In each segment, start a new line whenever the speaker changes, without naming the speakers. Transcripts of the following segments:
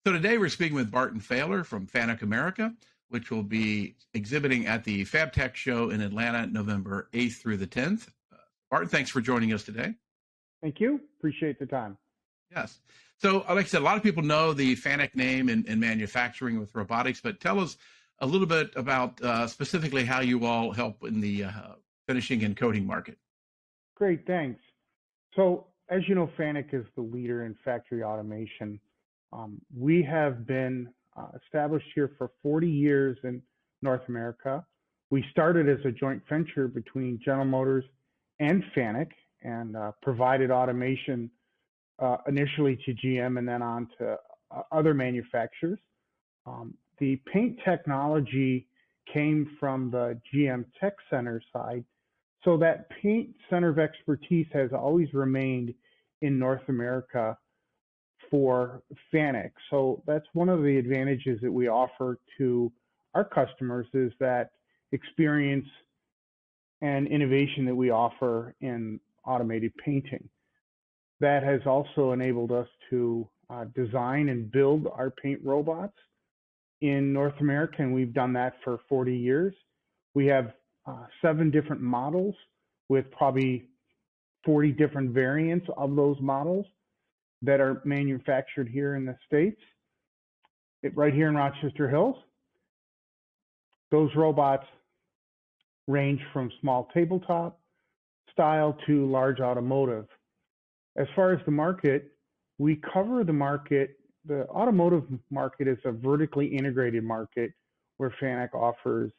So today we're speaking with Barton Faylor from FANUC America, which will be exhibiting at the FABTECH show in Atlanta, November 8th through the 10th. Barton, thanks for joining us today.
Thank you. Appreciate the time.
Yes. So like I said, a lot of people know the FANUC name in manufacturing with robotics, but tell us a little bit about specifically how you all help in the finishing and coating market.
Great, thanks. So as you know, FANUC is the leader in factory automation. We have been established here for 40 years in North America. We started as a joint venture between General Motors and FANUC and provided automation initially to GM and then on to other manufacturers. The paint technology came from the GM Tech Center side, so that paint center of expertise has always remained in North America for FANUC. So that's one of the advantages that we offer to our customers, is that experience and innovation that we offer in automated painting. That has also enabled us to design and build our paint robots in North America, and we've done that for 40 years. We have 7 different models with probably 40 different variants of those models that are manufactured here in the States, right here in Rochester Hills. Those robots range from small tabletop style to large automotive. As far as the market, we cover the market. The automotive market is a vertically integrated market where FANUC offers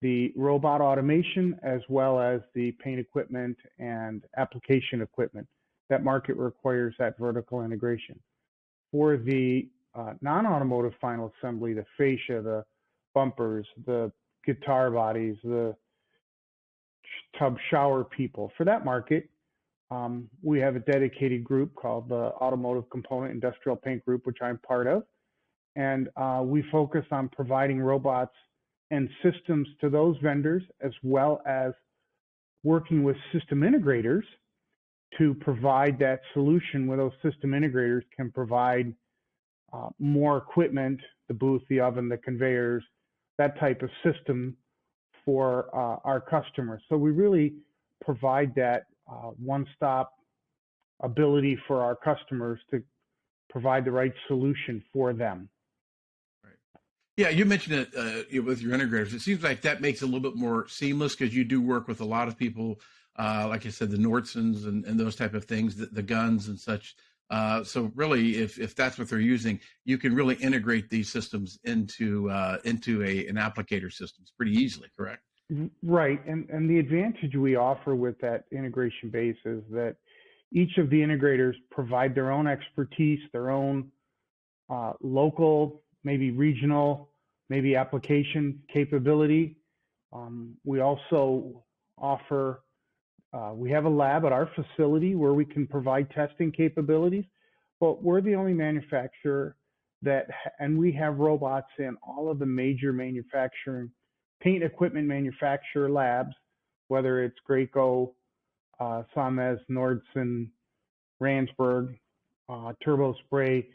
the robot automation as well as the paint equipment and application equipment. That market requires that vertical integration. For the non-automotive final assembly, the fascia, the bumpers, the guitar bodies, the tub shower people, for that market, we have a dedicated group called the Automotive Component Industrial Paint Group, which I'm part of. And we focus on providing robots and systems to those vendors, as well as working with system integrators to provide that solution where those system integrators can provide more equipment, the booth, the oven, the conveyors, that type of system for our customers. So we really provide that one-stop ability for our customers to provide the right solution for them.
Right. Yeah, you mentioned it with your integrators. It seems like that makes it a little bit more seamless because you do work with a lot of people, like I said, the Nordsons and those type of things, the guns and such. So really, if that's what they're using, you can really integrate these systems into an applicator systems pretty easily, correct?
Right, and the advantage we offer with that integration base is that each of the integrators provide their own expertise, their own local, maybe regional, maybe application capability. We also offer, we have a lab at our facility where we can provide testing capabilities, but we're the only manufacturer that, and we have robots in all of the major manufacturing paint equipment manufacturer labs, whether it's Graco, Samez, Nordson, Ransberg, Turbo Spray.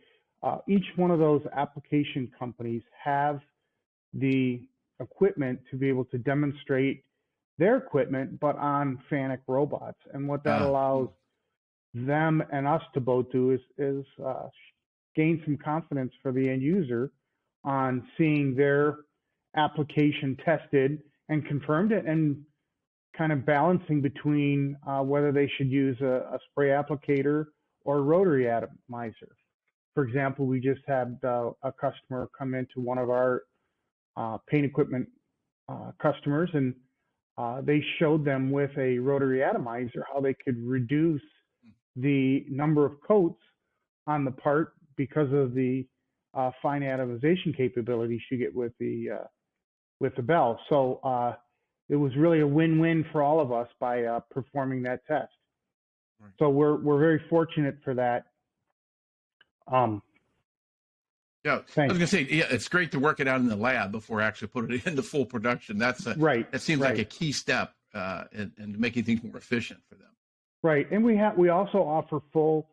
Each one of those application companies have the equipment to be able to demonstrate their equipment, but on FANUC robots. And what that allows them and us to both do is gain some confidence for the end user on seeing their application tested and confirmed it, and kind of balancing between whether they should use a spray applicator or a rotary atomizer. For example, we just had a customer come into one of our paint equipment customers, and they showed them with a rotary atomizer how they could reduce the number of coats on the part because of the fine atomization capabilities you get with the bell. So it was really a win-win for all of us by performing that test. Right. So we're very fortunate for that.
Yeah, thanks. I was gonna say, yeah, it's great to work it out in the lab before actually putting it into full production. That's
right.
That seems like a key step in making things more efficient for them.
Right, and we also offer full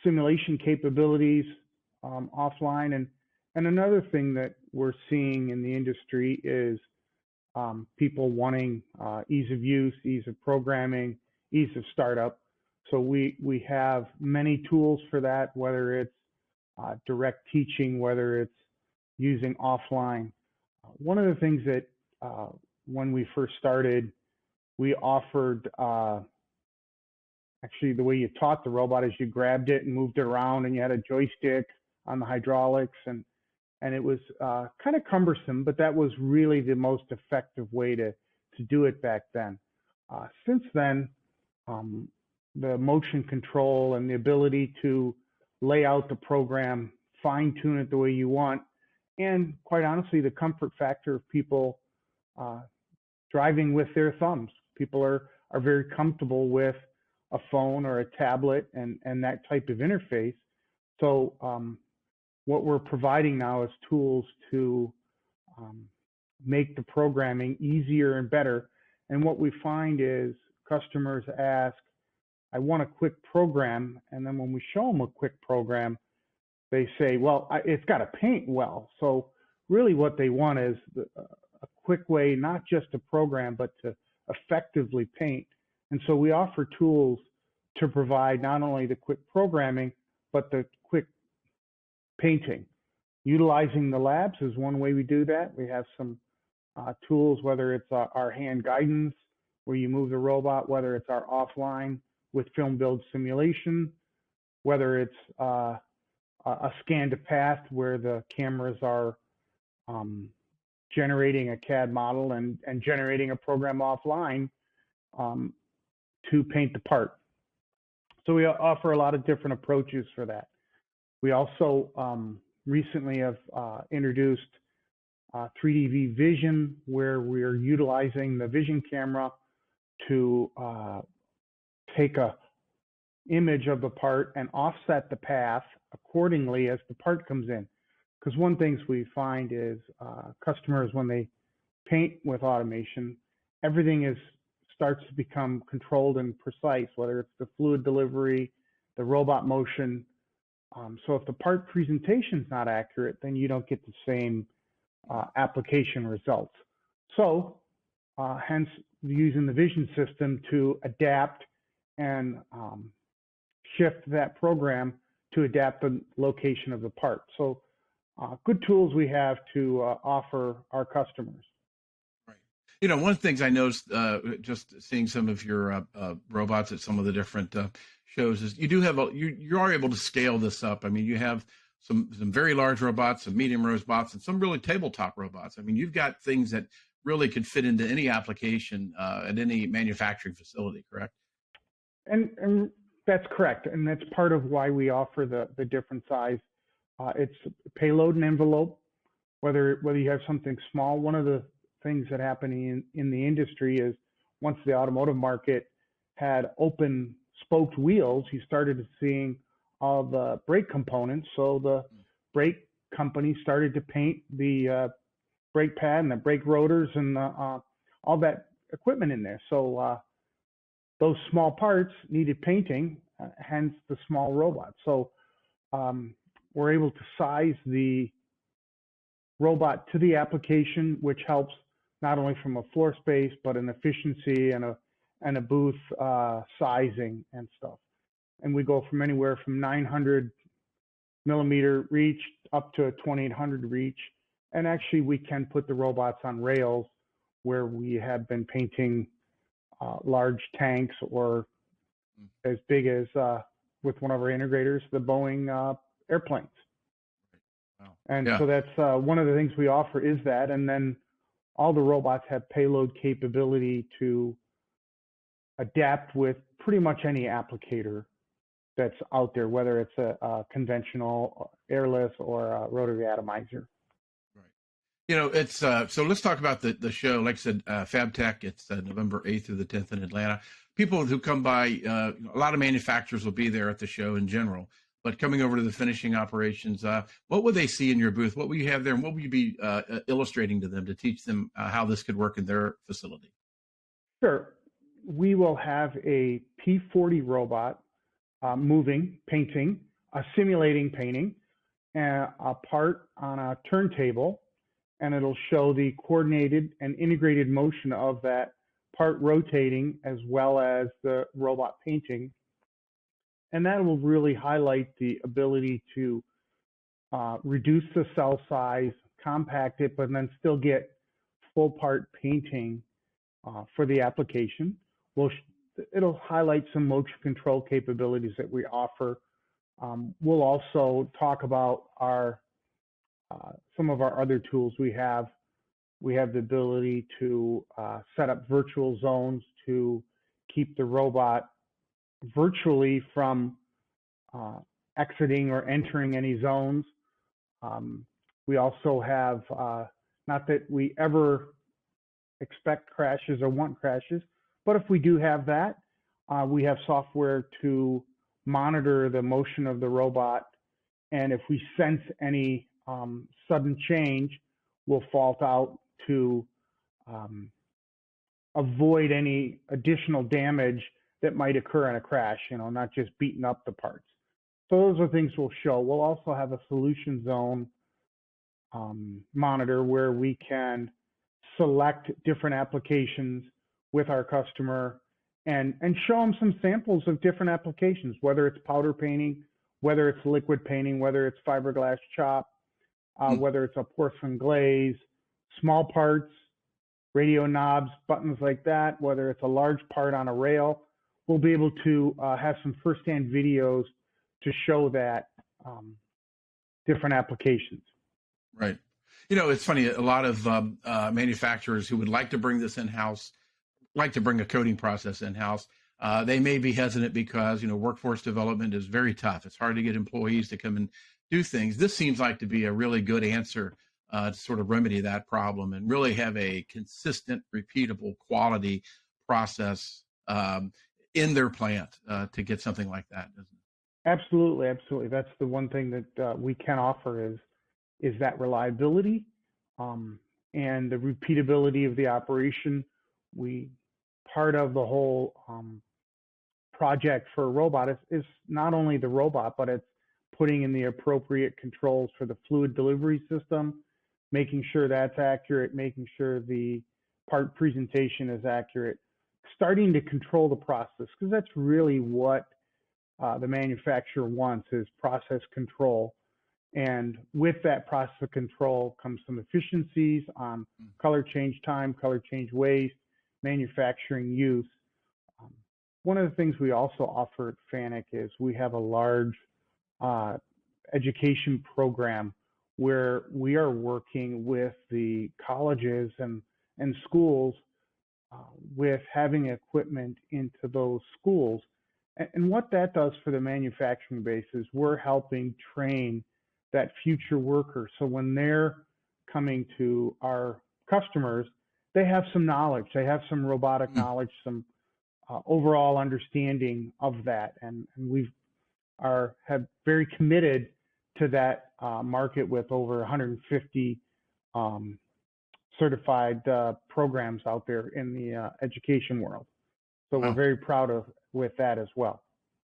simulation capabilities offline. And another thing that we're seeing in the industry is people wanting ease of use, ease of programming, ease of startup. So we have many tools for that, whether it's direct teaching, whether it's using offline. One of the things that when we first started, we offered, actually the way you taught the robot is you grabbed it and moved it around, and you had a joystick on the hydraulics, and it was kind of cumbersome, but that was really the most effective way to do it back then. Since then, the motion control and the ability to lay out the program, fine tune it the way you want, and quite honestly, the comfort factor of people driving with their thumbs. People are very comfortable with a phone or a tablet and that type of interface. So what we're providing now is tools to make the programming easier and better. And what we find is customers ask, I want a quick program. And then when we show them a quick program, they say, well, it's got to paint well. So really what they want is a quick way, not just to program, but to effectively paint. And so we offer tools to provide not only the quick programming, but the quick painting. Utilizing the labs is one way we do that. We have some tools, whether it's our hand guidance, where you move the robot, whether it's our offline with film build simulation, whether it's a scan to path where the cameras are generating a CAD model and generating a program offline to paint the part. So we offer a lot of different approaches for that. We also recently have introduced 3D vision, where we're utilizing the vision camera to take a image of the part and offset the path accordingly as the part comes in. Because one thing we find is customers, when they paint with automation, everything starts to become controlled and precise, whether it's the fluid delivery, the robot motion. So if the part presentation is not accurate, then you don't get the same application results. So hence using the vision system to adapt and shift that program to adapt the location of the part. So good tools we have to offer our customers.
Right. You know, one of the things I noticed just seeing some of your robots at some of the different shows is you do have you are able to scale this up. I mean, you have some very large robots, some medium robots, and some really tabletop robots. I mean, you've got things that really could fit into any application at any manufacturing facility, correct?
And that's correct, and that's part of why we offer the different size. It's payload and envelope. Whether you have something small, one of the things that happened in the industry is once the automotive market had open spoked wheels, you started seeing all the brake components. So the brake company started to paint the brake pad and the brake rotors and all that equipment in there. So those small parts needed painting, hence the small robot. So we're able to size the robot to the application, which helps not only from a floor space, but an efficiency and a booth sizing and stuff. And we go from anywhere from 900 millimeter reach up to a 2800 reach. And actually we can put the robots on rails where we have been painting large tanks or as big as with one of our integrators, the Boeing airplanes. Wow. And so that's one of the things we offer is that. And then all the robots have payload capability to adapt with pretty much any applicator that's out there, whether it's a conventional airless or a rotary atomizer.
Right. You know, it's so let's talk about the show. Like I said, FABTECH, it's November 8th through the 10th in Atlanta. People who come by, a lot of manufacturers will be there at the show in general, but coming over to the finishing operations, what would they see in your booth? What will you have there, and what will you be illustrating to them to teach them how this could work in their facility?
Sure. We will have a P40 robot moving, painting, simulating painting. a part on a turntable, and it'll show the coordinated and integrated motion of that part rotating as well as the robot painting. And that will really highlight the ability to reduce the cell size, compact it, but then still get full part painting for the application. It'll highlight some motion control capabilities that we offer. We'll also talk about some of our other tools we have. We have the ability to set up virtual zones to keep the robot virtually from exiting or entering any zones. We also have, not that we ever expect crashes or want crashes, but if we do have that, we have software to monitor the motion of the robot. And if we sense any sudden change, we'll fault out to avoid any additional damage that might occur in a crash, not just beating up the parts. So those are things we'll show. We'll also have a solution zone monitor where we can select different applications with our customer and show them some samples of different applications, whether it's powder painting, whether it's liquid painting, whether it's fiberglass chop, whether it's a porcelain glaze, small parts, radio knobs, buttons like that, whether it's a large part on a rail. We'll be able to have some firsthand videos to show that different applications.
Right. It's funny, a lot of manufacturers who would like to bring this in-house, like to bring a coding process in-house, they may be hesitant because, workforce development is very tough. It's hard to get employees to come and do things. This seems like to be a really good answer to sort of remedy that problem and really have a consistent, repeatable quality process in their plant to get something like that, isn't it?
Absolutely, absolutely. That's the one thing that we can offer is that reliability and the repeatability of the operation. Part of the whole project for a robot is not only the robot, but it's putting in the appropriate controls for the fluid delivery system, making sure that's accurate, making sure the part presentation is accurate, starting to control the process, because that's really what the manufacturer wants, is process control. And with that process control comes some efficiencies on color change time, color change waste, manufacturing use. One of the things we also offer at FANUC is we have a large education program where we are working with the colleges and schools with having equipment into those schools. And what that does for the manufacturing base is we're helping train that future worker. So when they're coming to our customers, they have some knowledge, they have some robotic knowledge, some overall understanding of that. And we have very committed to that market with over 150 certified programs out there in the education world. So we're very proud with that as well.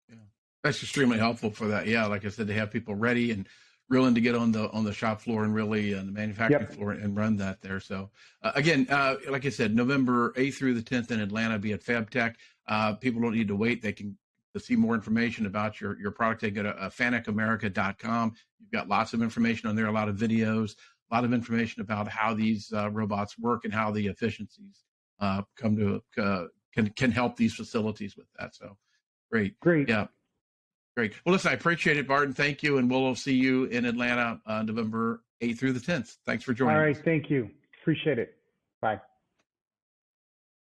Yeah, that's extremely helpful for that. Yeah, like I said, to have people ready and willing to get on the shop floor and really on the manufacturing floor and run that there. So again, like I said, November 8th through the 10th in Atlanta, be at FABTECH. People don't need to wait. They can see more information about your product. They go to FANUCAmerica.com. You've got lots of information on there, a lot of videos, a lot of information about how these robots work and how the efficiencies can help these facilities with that. So great. Yeah. Great. Well, listen, I appreciate it, Barton. Thank you. And we'll see you in Atlanta November 8th through the 10th. Thanks for joining us.
All right. Thank you. Appreciate it. Bye.